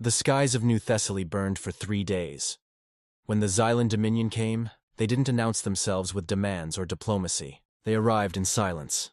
The skies of New Thessaly burned for 3 days. When the Xylan Dominion came, they didn't announce themselves with demands or diplomacy. They arrived in silence.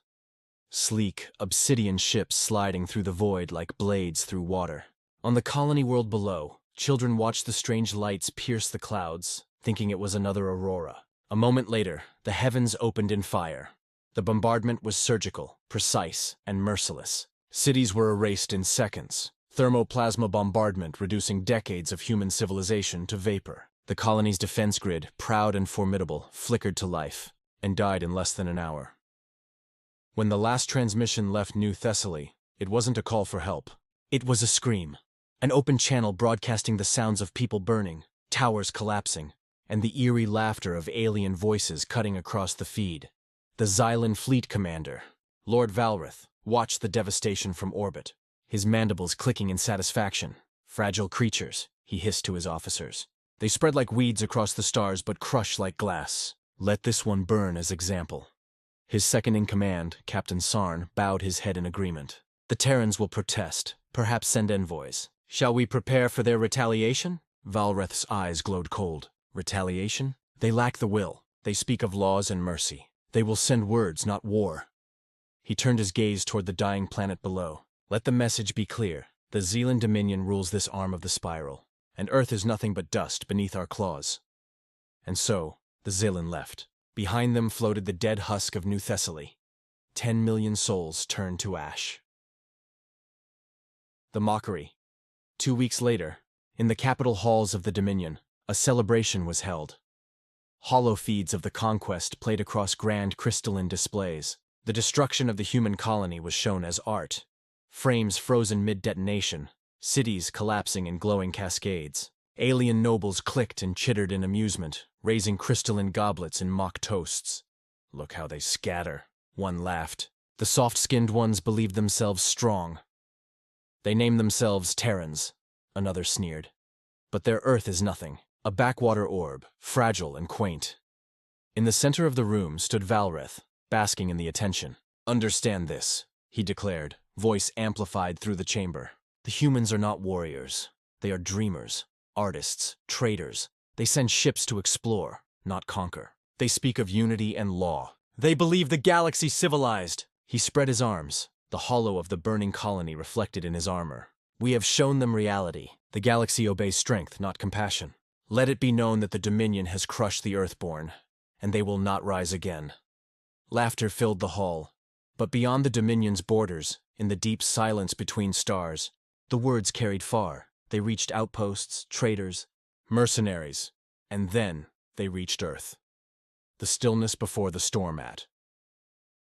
Sleek, obsidian ships sliding through the void like blades through water. On the colony world below, children watched the strange lights pierce the clouds, thinking it was another aurora. A moment later, the heavens opened in fire. The bombardment was surgical, precise, and merciless. Cities were erased in seconds. Thermoplasma bombardment reducing decades of human civilization to vapor. The colony's defense grid, proud and formidable, flickered to life and died in less than an hour. When the last transmission left New Thessaly, it wasn't a call for help. It was a scream. An open channel broadcasting the sounds of people burning, towers collapsing, and the eerie laughter of alien voices cutting across the feed. The Xylan fleet commander, Lord Valrath, watched the devastation from orbit, his mandibles clicking in satisfaction. Fragile creatures, he hissed to his officers. They spread like weeds across the stars but crush like glass. Let this one burn as example. His second-in-command, Captain Sarn, bowed his head in agreement. The Terrans will protest, perhaps send envoys. Shall we prepare for their retaliation? Valrath's eyes glowed cold. Retaliation? They lack the will. They speak of laws and mercy. They will send words, not war. He turned his gaze toward the dying planet below. Let the message be clear. The Xylan Dominion rules this arm of the spiral, and Earth is nothing but dust beneath our claws. And so, the Xylan left. Behind them floated the dead husk of New Thessaly. 10 million souls turned to ash. The mockery. 2 weeks later, in the capital halls of the Dominion, a celebration was held. Hollow feeds of the conquest played across grand crystalline displays. The destruction of the human colony was shown as art. Frames frozen mid-detonation, cities collapsing in glowing cascades. Alien nobles clicked and chittered in amusement, raising crystalline goblets in mock toasts. Look how they scatter, one laughed. The soft-skinned ones believed themselves strong. They named themselves Terrans, another sneered. But their Earth is nothing, a backwater orb, fragile and quaint. In the center of the room stood Valrath, basking in the attention. Understand this, he declared, voice amplified through the chamber. The humans are not warriors. They are dreamers, artists, traders. They send ships to explore, not conquer. They speak of unity and law. They believe the galaxy civilized. He spread his arms, the hollow of the burning colony reflected in his armor. We have shown them reality. The galaxy obeys strength, not compassion. Let it be known that the Dominion has crushed the Earthborn, and they will not rise again. Laughter filled the hall, but beyond the Dominion's borders, in the deep silence between stars, the words carried far. They reached outposts, traders, mercenaries, and then they reached Earth. The stillness before the storm at.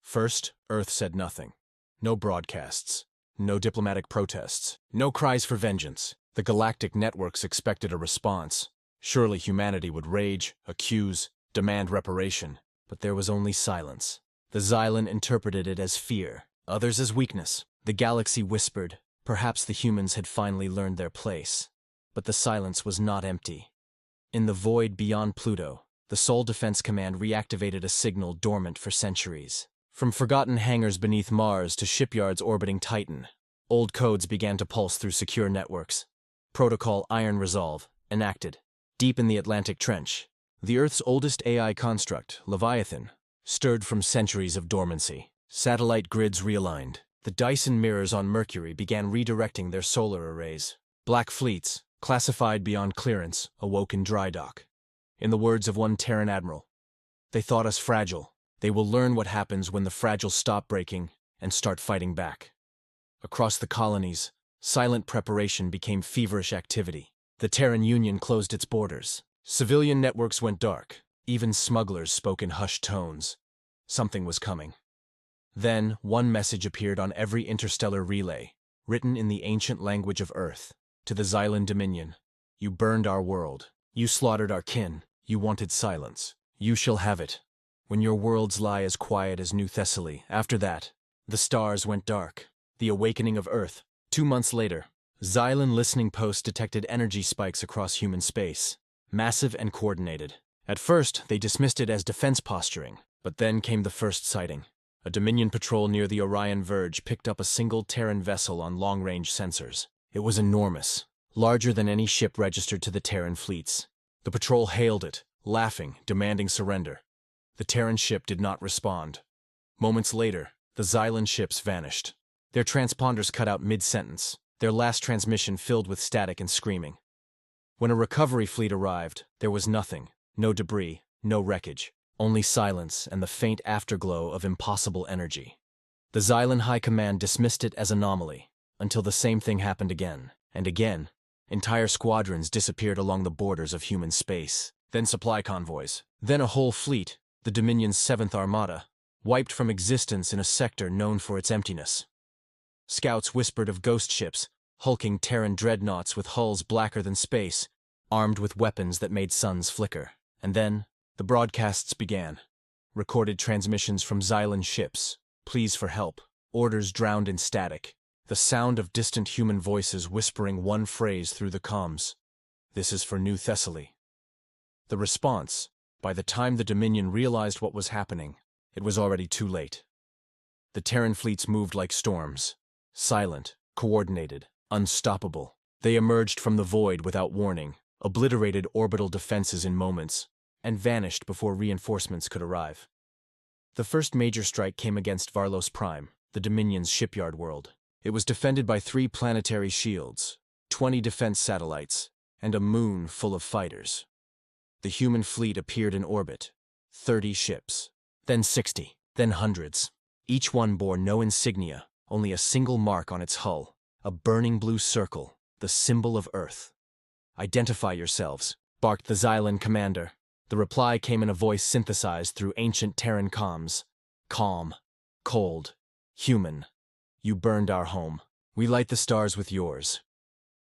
First, Earth said nothing. No broadcasts, no diplomatic protests, no cries for vengeance. The galactic networks expected a response. Surely humanity would rage, accuse, demand reparation. But there was only silence. The Xylan interpreted it as fear, others as weakness. The galaxy whispered, perhaps the humans had finally learned their place. But the silence was not empty. In the void beyond Pluto, the Sol Defense Command reactivated a signal dormant for centuries. From forgotten hangars beneath Mars to shipyards orbiting Titan, old codes began to pulse through secure networks. Protocol Iron Resolve, enacted. Deep in the Atlantic Trench, the Earth's oldest AI construct, Leviathan, stirred from centuries of dormancy. Satellite grids realigned. The Dyson mirrors on Mercury began redirecting their solar arrays. Black fleets, classified beyond clearance, awoke in dry dock. In the words of one Terran admiral, they thought us fragile. They will learn what happens when the fragile stop breaking and start fighting back. Across the colonies, silent preparation became feverish activity. The Terran Union closed its borders. Civilian networks went dark. Even smugglers spoke in hushed tones. Something was coming. Then, one message appeared on every interstellar relay, written in the ancient language of Earth. To the Xylan Dominion, you burned our world. You slaughtered our kin. You wanted silence. You shall have it. When your worlds lie as quiet as New Thessaly, after that, the stars went dark. The awakening of Earth. 2 months later, Xylan listening posts detected energy spikes across human space. Massive and coordinated. At first, they dismissed it as defense posturing, but then came the first sighting. A Dominion patrol near the Orion Verge picked up a single Terran vessel on long-range sensors. It was enormous, larger than any ship registered to the Terran fleets. The patrol hailed it, laughing, demanding surrender. The Terran ship did not respond. Moments later, the Xylan ships vanished. Their transponders cut out mid-sentence, their last transmission filled with static and screaming. When a recovery fleet arrived, there was nothing, no debris, no wreckage, only silence and the faint afterglow of impossible energy. The Xylan High Command dismissed it as anomaly, until the same thing happened again, and again. Entire squadrons disappeared along the borders of human space, then supply convoys, then a whole fleet, the Dominion's 7th Armada, wiped from existence in a sector known for its emptiness. Scouts whispered of ghost ships, hulking Terran dreadnoughts with hulls blacker than space, armed with weapons that made suns flicker. And then, the broadcasts began. Recorded transmissions from Xylan ships, pleas for help, orders drowned in static, the sound of distant human voices whispering one phrase through the comms. "This is for New Thessaly." The response, by the time the Dominion realized what was happening, it was already too late. The Terran fleets moved like storms, silent, coordinated, unstoppable. They emerged from the void without warning, obliterated orbital defenses in moments, and vanished before reinforcements could arrive. The first major strike came against Varlos Prime, the Dominion's shipyard world. It was defended by 3 planetary shields, 20 defense satellites, and a moon full of fighters. The human fleet appeared in orbit, 30 ships, then 60, then hundreds. Each one bore no insignia, only a single mark on its hull, a burning blue circle, the symbol of Earth. "Identify yourselves," barked the Xylan commander. The reply came in a voice synthesized through ancient Terran comms. "Calm, cold, human. You burned our home. We light the stars with yours."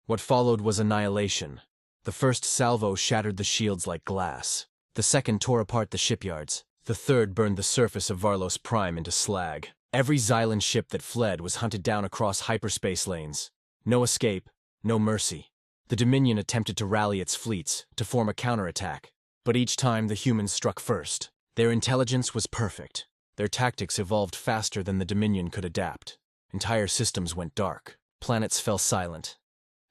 What followed was annihilation. The first salvo shattered the shields like glass. The second tore apart the shipyards. The third burned the surface of Varlos Prime into slag. Every Xylan ship that fled was hunted down across hyperspace lanes. No escape, no mercy. The Dominion attempted to rally its fleets, to form a counterattack. But each time the humans struck first. Their intelligence was perfect. Their tactics evolved faster than the Dominion could adapt. Entire systems went dark. Planets fell silent.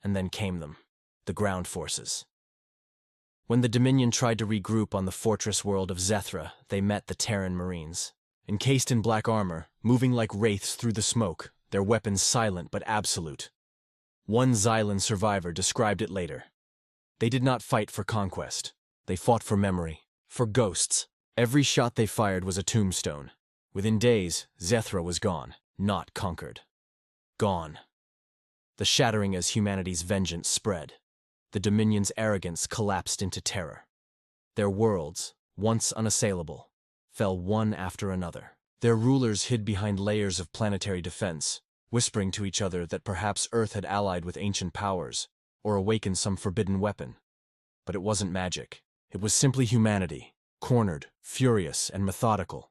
And then came them, the ground forces. When the Dominion tried to regroup on the fortress world of Zethra, they met the Terran Marines. Encased in black armor, moving like wraiths through the smoke, their weapons silent but absolute. One Xylan survivor described it later. They did not fight for conquest. They fought for memory, for ghosts. Every shot they fired was a tombstone. Within days, Zethra was gone, not conquered. Gone. The shattering as humanity's vengeance spread. The Dominion's arrogance collapsed into terror. Their worlds, once unassailable, fell one after another. Their rulers hid behind layers of planetary defense, whispering to each other that perhaps Earth had allied with ancient powers, or awakened some forbidden weapon. But it wasn't magic. It was simply humanity, cornered, furious, and methodical.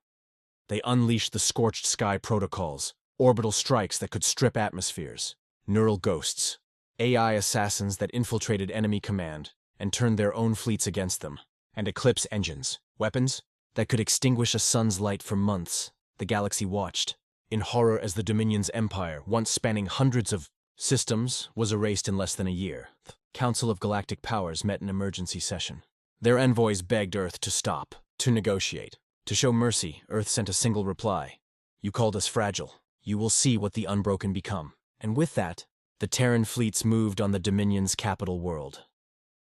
They unleashed the scorched sky protocols, orbital strikes that could strip atmospheres, neural ghosts, AI assassins that infiltrated enemy command and turned their own fleets against them, and eclipse engines, weapons that could extinguish a sun's light for months. The galaxy watched, in horror as the Dominion's empire, once spanning hundreds of systems, was erased in less than a year. The Council of Galactic Powers met in emergency session. Their envoys begged Earth to stop, to negotiate. To show mercy, Earth sent a single reply. "You called us fragile. You will see what the unbroken become." And with that, the Terran fleets moved on the Dominion's capital world.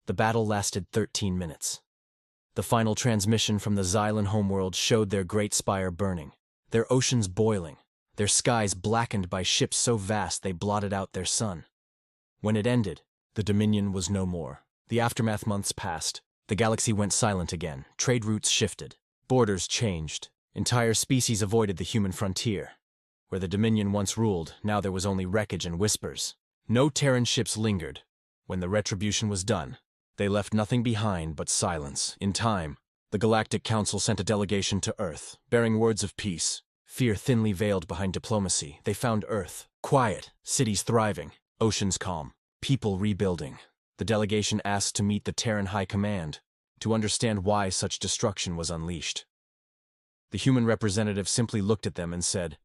The battle lasted 13 minutes. The final transmission from the Xylan homeworld showed their great spire burning, their oceans boiling, their skies blackened by ships so vast they blotted out their sun. When it ended, the Dominion was no more. The aftermath months passed. The galaxy went silent again. Trade routes shifted. Borders changed. Entire species avoided the human frontier. Where the Dominion once ruled, now there was only wreckage and whispers. No Terran ships lingered. When the retribution was done, they left nothing behind but silence. In time, the Galactic Council sent a delegation to Earth, bearing words of peace. Fear thinly veiled behind diplomacy. They found Earth quiet, cities thriving, oceans calm, people rebuilding. The delegation asked to meet the Terran High Command, to understand why such destruction was unleashed. The human representative simply looked at them and said,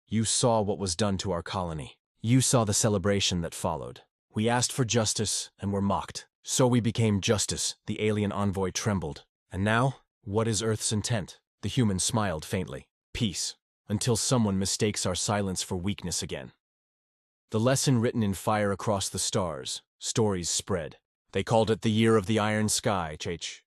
"You saw what was done to our colony. You saw the celebration that followed. We asked for justice and were mocked. So we became justice, the alien envoy trembled. And now, what is Earth's intent? The human smiled faintly. Peace, until someone mistakes our silence for weakness again. The lesson written in fire across the stars, stories spread. They called it the Year of the Iron Sky, Chach.